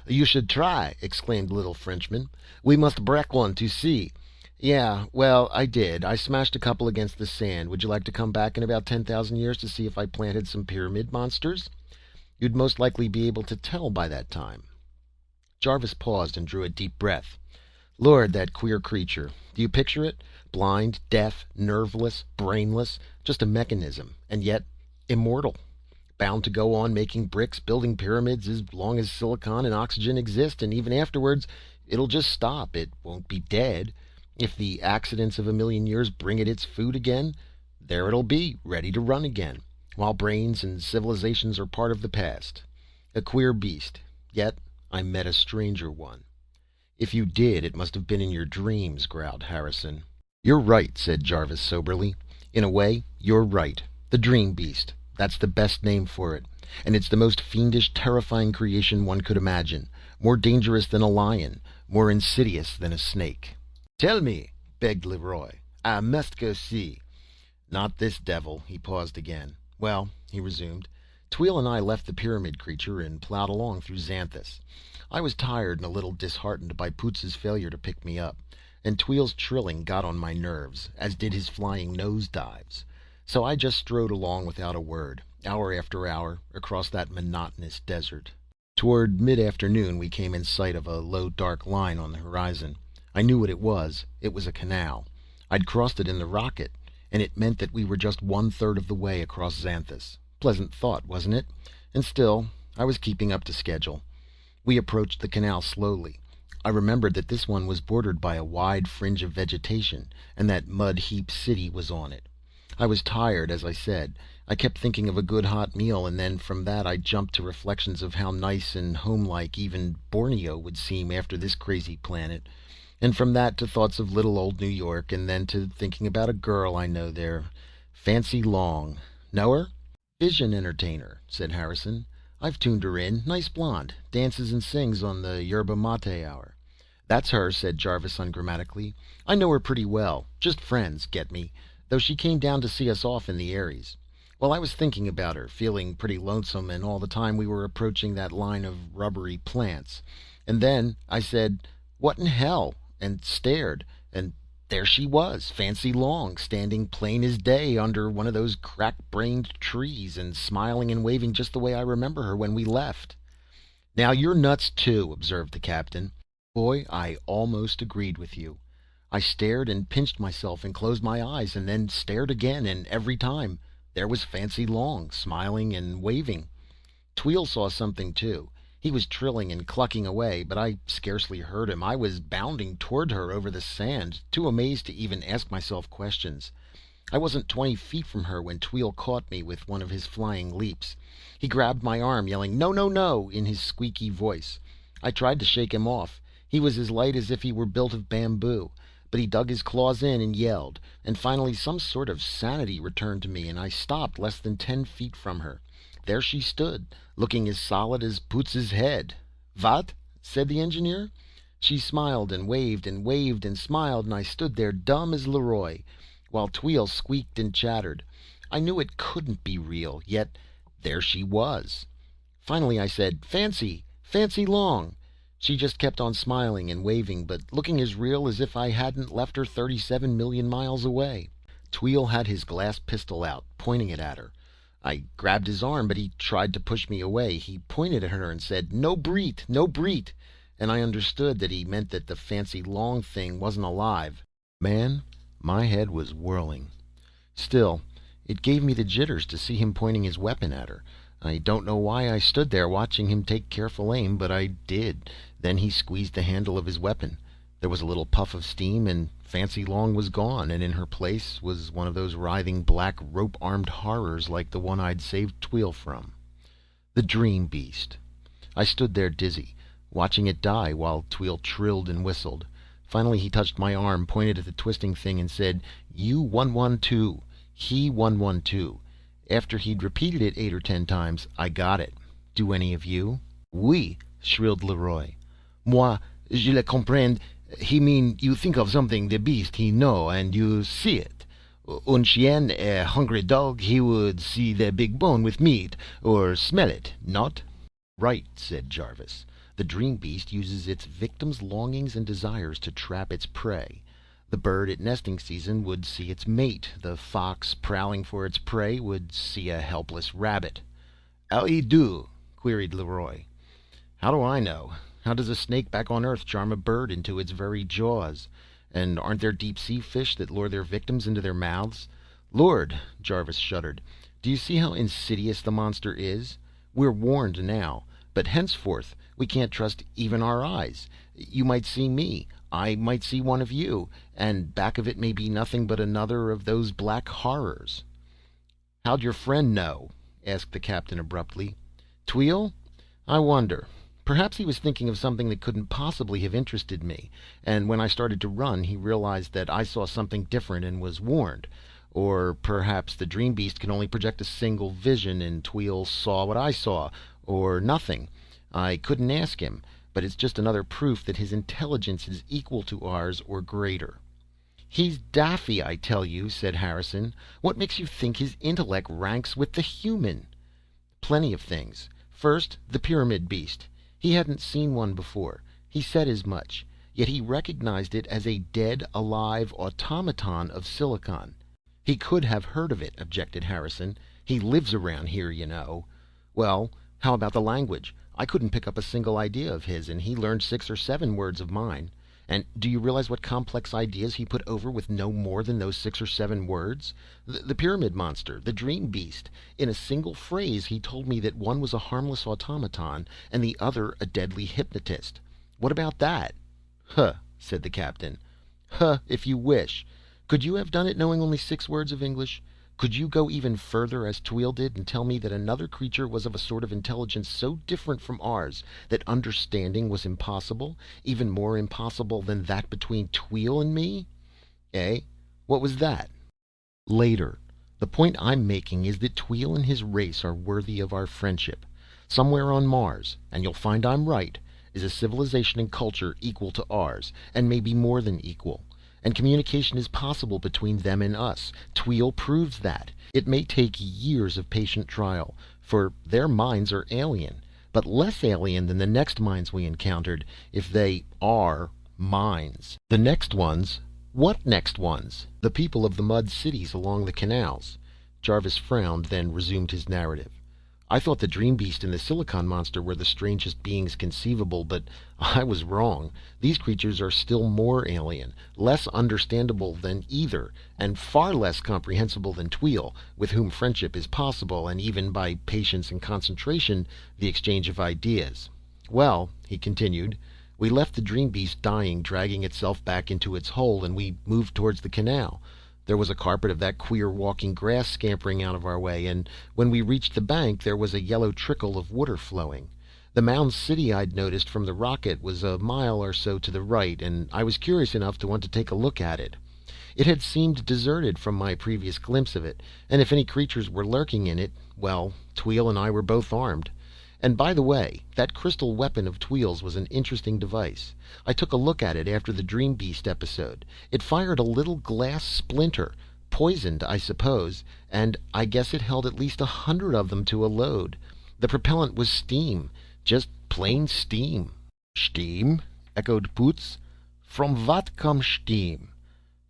"You should try," exclaimed Little Frenchman. "We must break one to see." "Yeah, well, I did. I smashed a couple against the sand. Would you like to come back in about 10,000 years to see if I planted some pyramid monsters? You'd most likely be able to tell by that time." Jarvis paused and drew a deep breath. "Lord, that queer creature. Do you picture it? Blind, deaf, nerveless, brainless, just a mechanism, and yet immortal. Bound to go on making bricks, building pyramids as long as silicon and oxygen exist, and even afterwards it'll just stop. It won't be dead. If the accidents of 1,000,000 years bring it its food again, there it'll be, ready to run again, while brains and civilizations are part of the past. A queer beast, yet I met a stranger one." "If you did, it must have been in your dreams," growled Harrison. "You're right," said Jarvis soberly. "In a way, you're right. The dream beast. That's the best name for it. And it's the most fiendish, terrifying creation one could imagine. More dangerous than a lion, more insidious than a snake." "Tell me," begged Leroy. "I must go see." "Not this devil." He paused again. "Well," he resumed, Tweel and I left the pyramid creature and plowed along through Xanthus. I was tired and a little disheartened by Pootz's failure to pick me up, and Tweel's trilling got on my nerves, as did his flying nose dives. So I just strode along without a word, hour after hour, across that monotonous desert. Toward mid-afternoon we came in sight of a low dark line on the horizon. I knew what it was. It was a canal. I'd crossed it in the rocket, and it meant that we were just 1/3 of the way across Xanthus. Pleasant thought, wasn't it? And still, I was keeping up to schedule. We approached the canal slowly. I remembered that this one was bordered by a wide fringe of vegetation, and that Mud Heap City was on it. I was tired, as I said. I kept thinking of a good hot meal, and then from that I jumped to reflections of how nice and homelike even Borneo would seem after this crazy planet. And from that to thoughts of little old New York, and then to thinking about a girl I know there. Fancy Long. Know her? Vision entertainer, said Harrison. I've tuned her in. Nice blonde. Dances and sings on the yerba mate hour. That's her, said Jarvis ungrammatically. I know her pretty well. Just friends, get me? Though she came down to see us off in the Aries. Well, I was thinking about her, feeling pretty lonesome, and all the time we were approaching that line of rubbery plants. And then I said, what in hell? And stared, and there she was, Fancy Long, standing plain as day under one of those crack-brained trees, and smiling and waving just the way I remember her when we left. Now you're nuts too, observed the captain. Boy, I almost agreed with you. I stared and pinched myself and closed my eyes, and then stared again, and every time there was Fancy Long, smiling and waving. Tweel saw something too. He was trilling and clucking away, but I scarcely heard him. I was bounding toward her over the sand, too amazed to even ask myself questions. I wasn't 20 feet from her when Tweel caught me with one of his flying leaps. He grabbed my arm, yelling, "No, no, no," in his squeaky voice. I tried to shake him off. He was as light as if he were built of bamboo, but he dug his claws in and yelled, and finally some sort of sanity returned to me, and I stopped less than 10 feet from her. There she stood, looking as solid as Pootz's head. "What?" said the engineer. She smiled and waved and waved and smiled, and I stood there dumb as Leroy, while Tweel squeaked and chattered. I knew it couldn't be real, yet there she was. Finally I said, "Fancy! Fancy Long!" She just kept on smiling and waving, but looking as real as if I hadn't left her 37 million miles away. Tweel had his glass pistol out, pointing it at her. I grabbed his arm, but he tried to push me away. He pointed at her and said, "No breet, no breet," and I understood that he meant that the Fancy Long thing wasn't alive. Man, my head was whirling. Still, it gave me the jitters to see him pointing his weapon at her. I don't know why I stood there watching him take careful aim, but I did. Then he squeezed the handle of his weapon. There was a little puff of steam, and Fancy Long was gone, and in her place was one of those writhing black rope-armed horrors like the one I'd saved Tweel from. The dream beast. I stood there dizzy, watching it die while Tweel trilled and whistled. Finally he touched my arm, pointed at the twisting thing, and said, "You 112, he 112. After he'd repeated it 8 or 10 times, I got it. Do any of you? "Oui," shrilled Leroy. "Moi, je le comprends. He mean you think of something the beast he know, and you see it. Un chien, a hungry dog, he would see the big bone with meat, or smell it, not?" "Right," said Jarvis. "The dream beast uses its victim's longings and desires to trap its prey. The bird at nesting season would see its mate. The fox, prowling for its prey, would see a helpless rabbit." "How he do?" queried Leroy. "How do I know? How does a snake back on Earth charm a bird into its very jaws? And aren't there deep-sea fish that lure their victims into their mouths? Lord," Jarvis shuddered, "do you see how insidious the monster is? We're warned now, but henceforth we can't trust even our eyes. You might see me, I might see one of you, and back of it may be nothing but another of those black horrors." "How'd your friend know?" asked the captain abruptly. "Tweel? I wonder. Perhaps he was thinking of something that couldn't possibly have interested me, and when I started to run he realized that I saw something different and was warned. Or perhaps the dream beast can only project a single vision, and Tweel saw what I saw, or nothing. I couldn't ask him, but it's just another proof that his intelligence is equal to ours or greater." "He's daffy, I tell you," said Harrison. "What makes you think his intellect ranks with the human?" Plenty of things. First, the pyramid beast. He hadn't seen one before. He said as much. Yet he recognized it as a dead, alive automaton of silicon. He could have heard of it, objected Harrison. He lives around here, you know. Well, how about the language? I couldn't pick up a single idea of his, and he learned 6 or 7 words of mine. And do you realize what complex ideas he put over with no more than those 6 or 7 words? The pyramid monster, the dream beast. In a single phrase he told me that one was a harmless automaton and the other a deadly hypnotist. What about that? Huh, said the captain. Huh, if you wish. Could you have done it knowing only 6 words of English? Could you go even further, as Tweel did, and tell me that another creature was of a sort of intelligence so different from ours that understanding was impossible, even more impossible than that between Tweel and me? Eh? What was that? Later. The point I'm making is that Tweel and his race are worthy of our friendship. Somewhere on Mars, and you'll find I'm right, is a civilization and culture equal to ours, and maybe more than equal. And communication is possible between them and us. Tweel proves that. It may take years of patient trial, for their minds are alien, but less alien than the next minds we encountered, if they are minds. The next ones? What next ones? The people of the mud cities along the canals. Jarvis frowned, then resumed his narrative. I thought the dream beast and the silicon monster were the strangest beings conceivable, but I was wrong. These creatures are still more alien, less understandable than either, and far less comprehensible than Tweel, with whom friendship is possible, and even by patience and concentration, the exchange of ideas. Well, he continued, we left the dream beast dying, dragging itself back into its hole, and we moved towards the canal. There was a carpet of that queer walking grass scampering out of our way, and when we reached the bank there was a yellow trickle of water flowing. The mound city I'd noticed from the rocket was a mile or so to the right, and I was curious enough to want to take a look at it. It had seemed deserted from my previous glimpse of it, and if any creatures were lurking in it, well, Tweel and I were both armed. And by the way, that crystal weapon of Tweel's was an interesting device. I took a look at it after the Dream Beast episode. It fired a little glass splinter, poisoned, I suppose, and I guess it held at least 100 of them to a load. The propellant was steam, just plain steam. Steam? Echoed Poots. From what comes steam?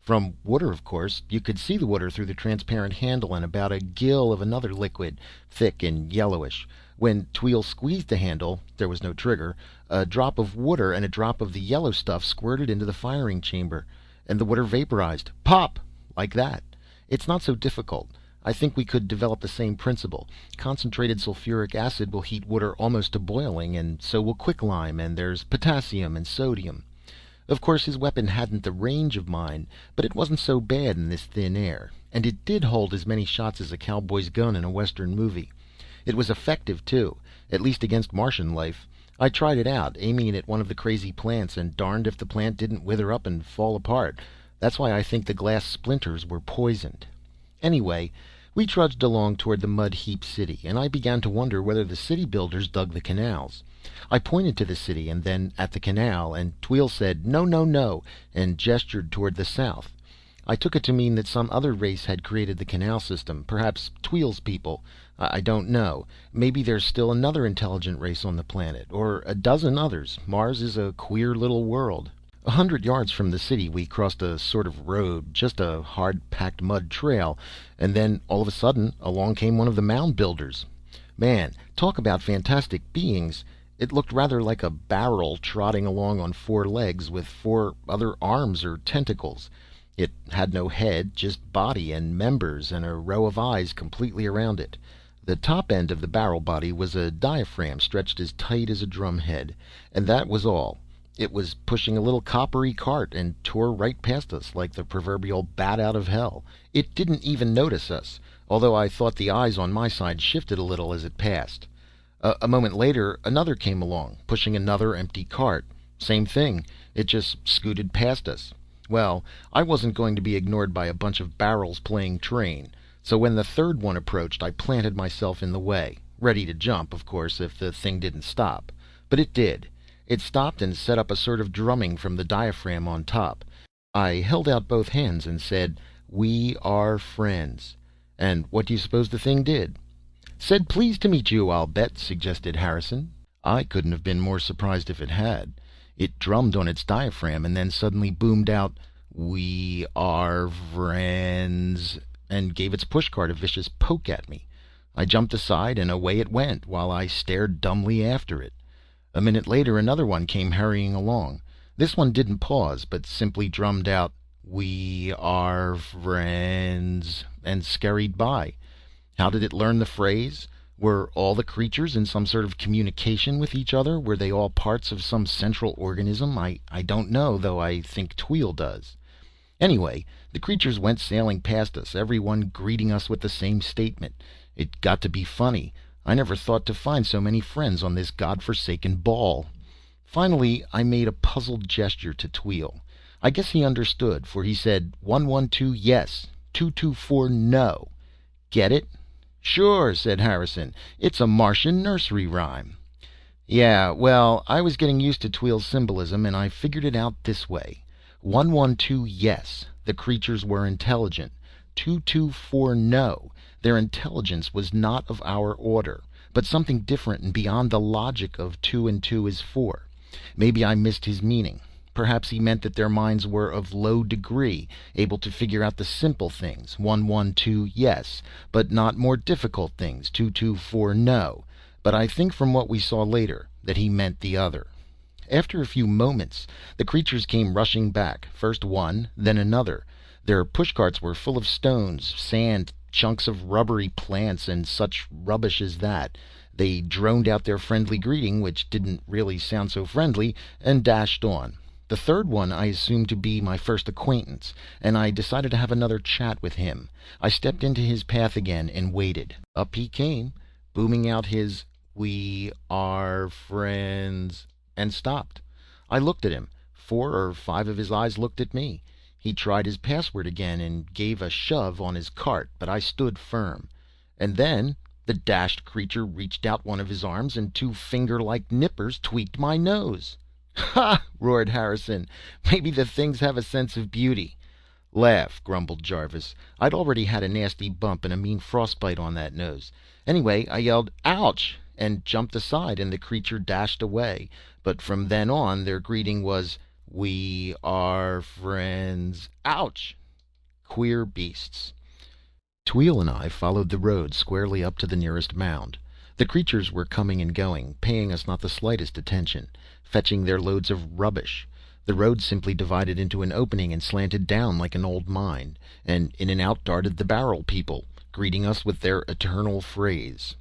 From water, of course. You could see the water through the transparent handle and about a gill of another liquid, thick and yellowish. When Tweel squeezed the handle, there was no trigger, a drop of water and a drop of the yellow stuff squirted into the firing chamber, and the water vaporized. Pop! Like that. It's not so difficult. I think we could develop the same principle. Concentrated sulfuric acid will heat water almost to boiling, and so will quicklime, and there's potassium and sodium. Of course his weapon hadn't the range of mine, but it wasn't so bad in this thin air, and it did hold as many shots as a cowboy's gun in a western movie. It was effective, too, at least against Martian life. I tried it out, aiming it at one of the crazy plants, and darned if the plant didn't wither up and fall apart. That's why I think the glass splinters were poisoned. Anyway, we trudged along toward the mud heap city, and I began to wonder whether the city builders dug the canals. I pointed to the city and then at the canal, and Tweel said, "No, no, no," and gestured toward the south. I took it to mean that some other race had created the canal system, perhaps Tweel's people. I don't know. Maybe there's still another intelligent race on the planet, or a dozen others. Mars is a queer little world. 100 yards from the city we crossed a sort of road, just a hard-packed mud trail, and then all of a sudden along came one of the mound builders. Man, talk about fantastic beings. It looked rather like a barrel trotting along on 4 legs with 4 other arms or tentacles. It had no head, just body and members and a row of eyes completely around it. The top end of the barrel body was a diaphragm stretched as tight as a drumhead, and that was all. It was pushing a little coppery cart and tore right past us like the proverbial bat out of hell. It didn't even notice us, although I thought the eyes on my side shifted a little as it passed. A moment later, another came along, pushing another empty cart. Same thing, it just scooted past us. Well, I wasn't going to be ignored by a bunch of barrels playing train, so when the third one approached, I planted myself in the way, ready to jump, of course, if the thing didn't stop. But it did. It stopped and set up a sort of drumming from the diaphragm on top. I held out both hands and said, "We are friends." And what do you suppose the thing did? "Said pleased to meet you, I'll bet," suggested Harrison. I couldn't have been more surprised if it had. It drummed on its diaphragm and then suddenly boomed out, "We are friends," and gave its pushcart a vicious poke at me. I jumped aside and away it went, while I stared dumbly after it. A minute later another one came hurrying along. This one didn't pause, but simply drummed out, "We are friends," and scurried by. How did it learn the phrase? Were all the creatures in some sort of communication with each other? Were they all parts of some central organism? I don't know, though I think Tweel does. Anyway, the creatures went sailing past us, everyone greeting us with the same statement. It got to be funny. I never thought to find so many friends on this godforsaken ball. Finally, I made a puzzled gesture to Tweel. I guess he understood, for he said, "112 yes, 224 no. Get it?" "Sure," said Harrison. "It's a Martian nursery rhyme." Yeah, well, I was getting used to Tweel's symbolism, and I figured it out this way. 112 yes, the creatures were intelligent. 224 no, their intelligence was not of our order, but something different and beyond the logic of 2 and 2 is 4. Maybe I missed his meaning. Perhaps he meant that their minds were of low degree, able to figure out the simple things, 112 yes, but not more difficult things, 224 no. But I think from what we saw later that he meant the other. After a few moments, the creatures came rushing back, first one, then another. Their pushcarts were full of stones, sand, chunks of rubbery plants, and such rubbish as that. They droned out their friendly greeting, which didn't really sound so friendly, and dashed on. The third one I assumed to be my first acquaintance, and I decided to have another chat with him. I stepped into his path again and waited. Up he came, booming out his "We are friends," and stopped. I looked at him. 4 or 5 of his eyes looked at me. He tried his password again and gave a shove on his cart, but I stood firm. And then the dashed creature reached out one of his arms, and 2 finger-like nippers tweaked my nose. "Ha!" roared Harrison. "Maybe the things have a sense of beauty." "Laugh," grumbled Jarvis. "I'd already had a nasty bump and a mean frostbite on that nose. Anyway, I yelled, 'Ouch!' and jumped aside, and the creature dashed away. But from then on, their greeting was, 'We are friends.' Ouch! Queer beasts." Tweel and I followed the road squarely up to the nearest mound. The creatures were coming and going, paying us not the slightest attention, fetching their loads of rubbish. The road simply divided into an opening and slanted down like an old mine, and in and out darted the barrel people, greeting us with their eternal phrase.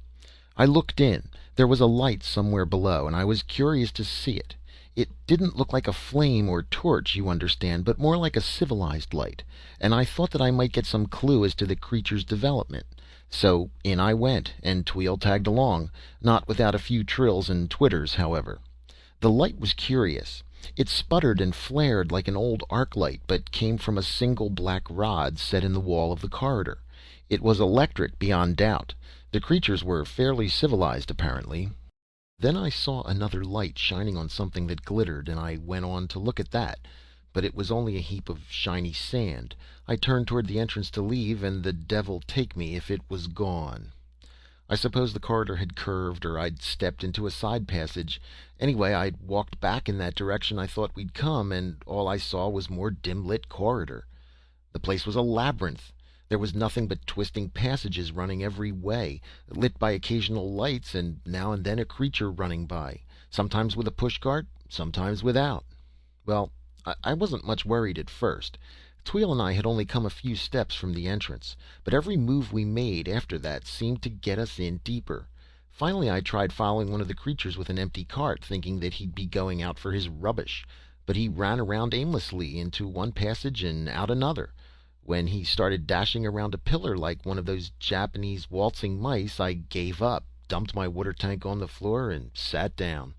I looked in. There was a light somewhere below, and I was curious to see it. It didn't look like a flame or torch, you understand, but more like a civilized light, and I thought that I might get some clue as to the creature's development. So in I went, and Tweel tagged along, not without a few trills and twitters, however. The light was curious. It sputtered and flared like an old arc light, but came from a single black rod set in the wall of the corridor. It was electric beyond doubt. The creatures were fairly civilized, apparently. Then I saw another light shining on something that glittered, and I went on to look at that. But it was only a heap of shiny sand. I turned toward the entrance to leave, and the devil take me if it was gone. I suppose the corridor had curved, or I'd stepped into a side passage. Anyway, I'd walked back in that direction I thought we'd come, and all I saw was more dim-lit corridor. The place was a labyrinth. There was nothing but twisting passages running every way, lit by occasional lights, and now and then a creature running by, sometimes with a pushcart, sometimes without. Well, I wasn't much worried at first. Tweel and I had only come a few steps from the entrance, but every move we made after that seemed to get us in deeper. Finally I tried following one of the creatures with an empty cart, thinking that he'd be going out for his rubbish, but he ran around aimlessly into one passage and out another. When he started dashing around a pillar like one of those Japanese waltzing mice, I gave up, dumped my water tank on the floor, and sat down.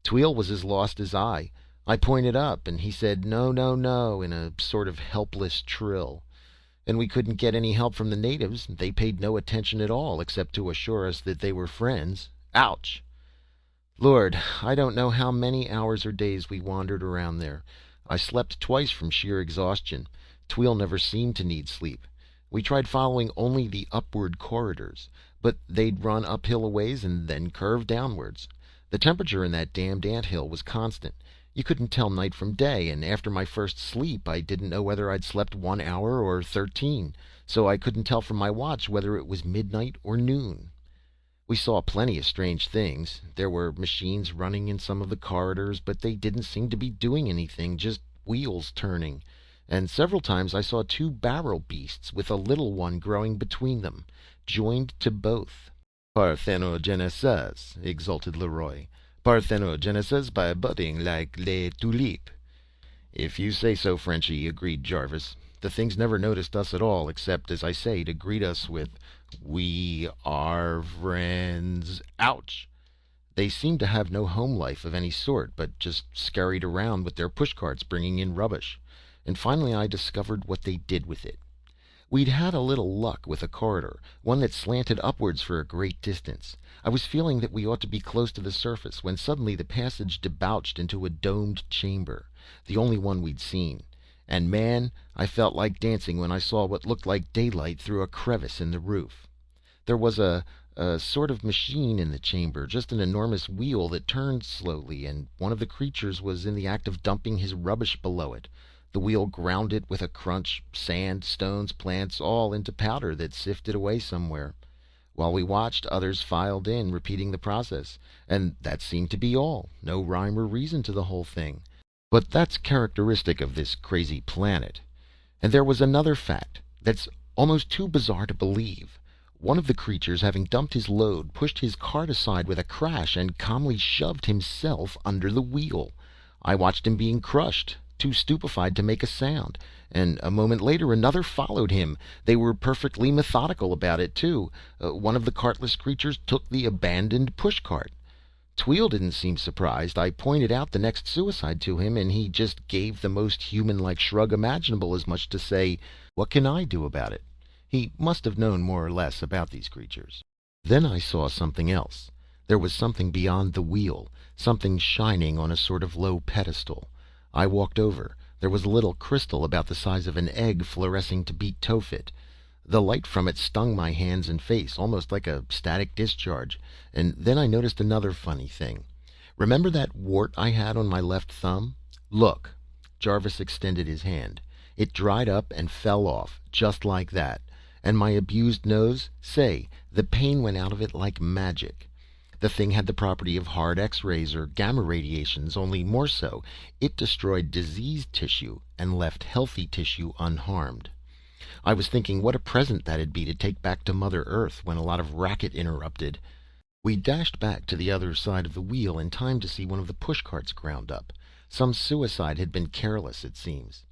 Tweel was as lost as I. I pointed up, and he said, "No, no, no," in a sort of helpless trill. And we couldn't get any help from the natives. They paid no attention at all, except to assure us that they were friends. Ouch! Lord, I don't know how many hours or days we wandered around there. I slept twice from sheer exhaustion. Tweel never seemed to need sleep. We tried following only the upward corridors, but they'd run uphill a ways and then curve downwards. The temperature in that damned anthill was constant. You couldn't tell night from day, and after my first sleep I didn't know whether I'd slept 1 hour or 13, so I couldn't tell from my watch whether it was midnight or noon. We saw plenty of strange things. There were machines running in some of the corridors, but they didn't seem to be doing anything, just wheels turning. And several times I saw two barrel beasts with a little one growing between them, joined to both. Parthenogenesis, exulted Leroy. Parthenogenesis by budding like les tulipes. If you say so, Frenchie, agreed Jarvis. The things never noticed us at all, except, as I say, to greet us with, "We are friends." Ouch! They seemed to have no home life of any sort, but just scurried around with their pushcarts bringing in rubbish. And finally I discovered what they did with it. We'd had a little luck with a corridor, one that slanted upwards for a great distance. I was feeling that we ought to be close to the surface, when suddenly the passage debouched into a domed chamber, the only one we'd seen. And man, I felt like dancing when I saw what looked like daylight through a crevice in the roof. There was a sort of machine in the chamber, just an enormous wheel that turned slowly, and one of the creatures was in the act of dumping his rubbish below it. The wheel ground it with a crunch, sand, stones, plants, all into powder that sifted away somewhere. While we watched, others filed in, repeating the process, and that seemed to be all. No rhyme or reason to the whole thing. But that's characteristic of this crazy planet. And there was another fact that's almost too bizarre to believe. One of the creatures, having dumped his load, pushed his cart aside with a crash and calmly shoved himself under the wheel. I watched him being crushed, too stupefied to make a sound, and a moment later another followed him. They were perfectly methodical about it, too. One of the cartless creatures took the abandoned pushcart. Tweel didn't seem surprised. I pointed out the next suicide to him, and he just gave the most human-like shrug imaginable, as much to say, "What can I do about it?" He must have known more or less about these creatures. Then I saw something else. There was something beyond the wheel, something shining on a sort of low pedestal. I walked over. There was a little crystal about the size of an egg fluorescing to beat Tophet. The light from it stung my hands and face, almost like a static discharge. And then I noticed another funny thing. Remember that wart I had on my left thumb? Look. Jarvis extended his hand. It dried up and fell off, just like that. And my abused nose? Say, the pain went out of it like magic. The thing had the property of hard X-rays or gamma radiations, only more so. It destroyed diseased tissue and left healthy tissue unharmed. I was thinking what a present that'd be to take back to Mother Earth when a lot of racket interrupted. We dashed back to the other side of the wheel in time to see one of the pushcarts ground up. Some suicide had been careless, it seems.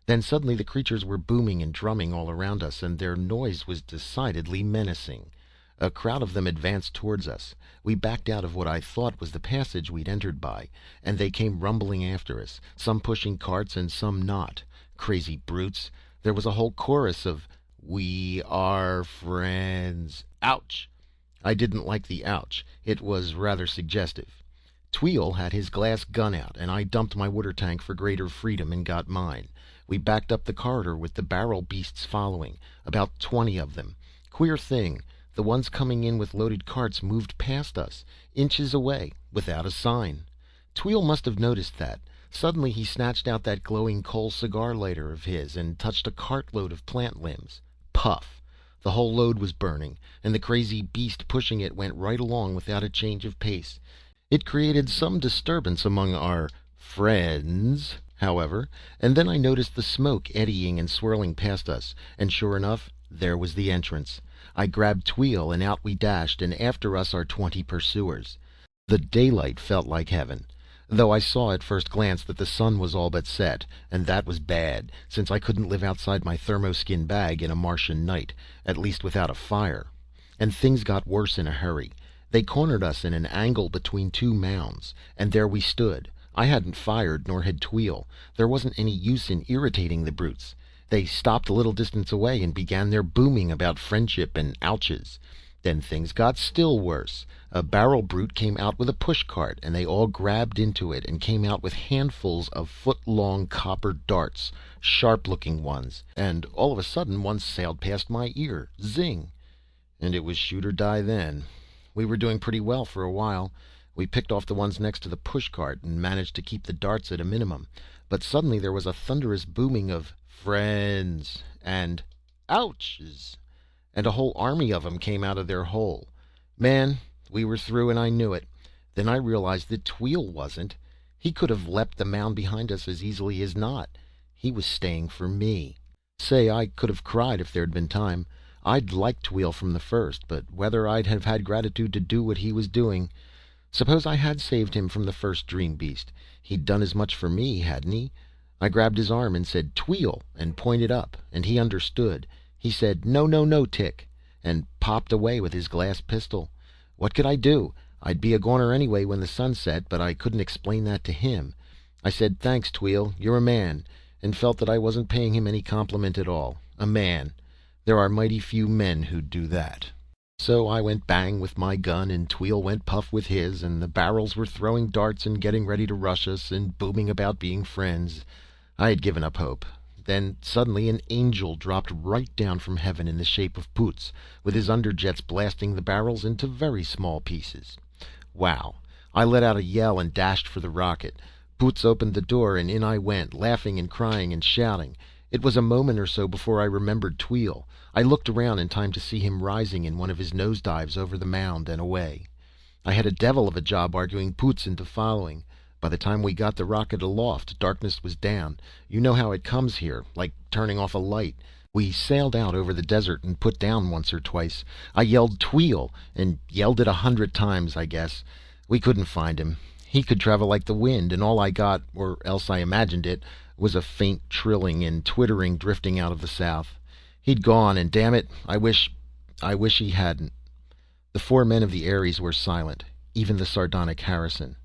Then suddenly the creatures were booming and drumming all around us, and their noise was decidedly menacing. A crowd of them advanced towards us. We backed out of what I thought was the passage we'd entered by, and they came rumbling after us, some pushing carts and some not. Crazy brutes. There was a whole chorus of, "We are friends." Ouch! I didn't like the ouch. It was rather suggestive. Tweel had his glass gun out, and I dumped my water tank for greater freedom and got mine. We backed up the corridor with the barrel beasts following, about 20 of them. Queer thing, the ones coming in with loaded carts moved past us, inches away, without a sign. Tweel must have noticed that. Suddenly he snatched out that glowing coal cigar lighter of his and touched a cartload of plant limbs. Puff! The whole load was burning, and the crazy beast pushing it went right along without a change of pace. It created some disturbance among our friends, however, and then I noticed the smoke eddying and swirling past us, and sure enough, there was the entrance. I grabbed Tweel, and out we dashed, and after us our 20 pursuers. The daylight felt like heaven, though I saw at first glance that the sun was all but set, and that was bad, since I couldn't live outside my thermoskin bag in a Martian night, at least without a fire. And things got worse in a hurry. They cornered us in an angle between two mounds, and there we stood. I hadn't fired, nor had Tweel. There wasn't any use in irritating the brutes. They stopped a little distance away and began their booming about friendship and ouches. Then things got still worse. A barrel brute came out with a pushcart, and they all grabbed into it and came out with handfuls of foot-long copper darts, sharp-looking ones, and all of a sudden one sailed past my ear. Zing! And it was shoot or die then. We were doing pretty well for a while. We picked off the ones next to the pushcart and managed to keep the darts at a minimum. But suddenly there was a thunderous booming of "friends" and "ouches," and a whole army of 'em came out of their hole. Man, we were through, and I knew it. Then I realized that Tweel wasn't. He could have leapt the mound behind us as easily as not. He was staying for me. Say, I could have cried if there'd been time. I'd liked Tweel from the first, but whether I'd have had gratitude to do what he was doing. Suppose I had saved him from the first dream beast. He'd done as much for me, hadn't he? I grabbed his arm and said, "Tweel," and pointed up, and he understood. He said, "No, no, no, Tick," and popped away with his glass pistol. What could I do? I'd be a goner anyway when the sun set, but I couldn't explain that to him. I said, "Thanks, Tweel, you're a man," and felt that I wasn't paying him any compliment at all. A man. There are mighty few men who'd do that. So I went bang with my gun, and Tweel went puff with his, and the barrels were throwing darts and getting ready to rush us and booming about being friends. I had given up hope. Then suddenly an angel dropped right down from heaven in the shape of Pootz, with his underjets blasting the barrels into very small pieces. Wow. I let out a yell and dashed for the rocket. Pootz opened the door, and in I went, laughing and crying and shouting. It was a moment or so before I remembered Tweel. I looked around in time to see him rising in one of his nosedives over the mound and away. I had a devil of a job arguing Pootz into following. By the time we got the rocket aloft, darkness was down. You know how it comes here, like turning off a light. We sailed out over the desert and put down once or twice. I yelled "Tweel," and yelled it 100 times, I guess. We couldn't find him. He could travel like the wind, and all I got, or else I imagined it, was a faint trilling and twittering drifting out of the south. He'd gone, and damn it, I wish he hadn't. The 4 men of the Aries were silent, even the sardonic Harrison.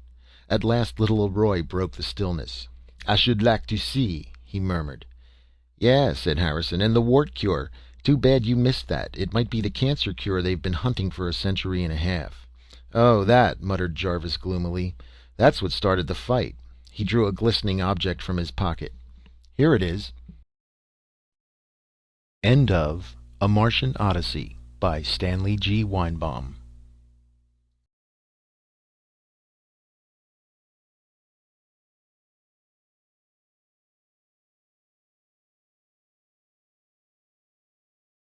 At last little Roy broke the stillness. "I should like to see," he murmured. "Yeah," said Harrison, "and the wart cure. Too bad you missed that. It might be the cancer cure they've been hunting for a century and a half." "Oh, that," muttered Jarvis gloomily. "That's what started the fight." He drew a glistening object from his pocket. "Here it is." End of A Martian Odyssey by Stanley G. Weinbaum.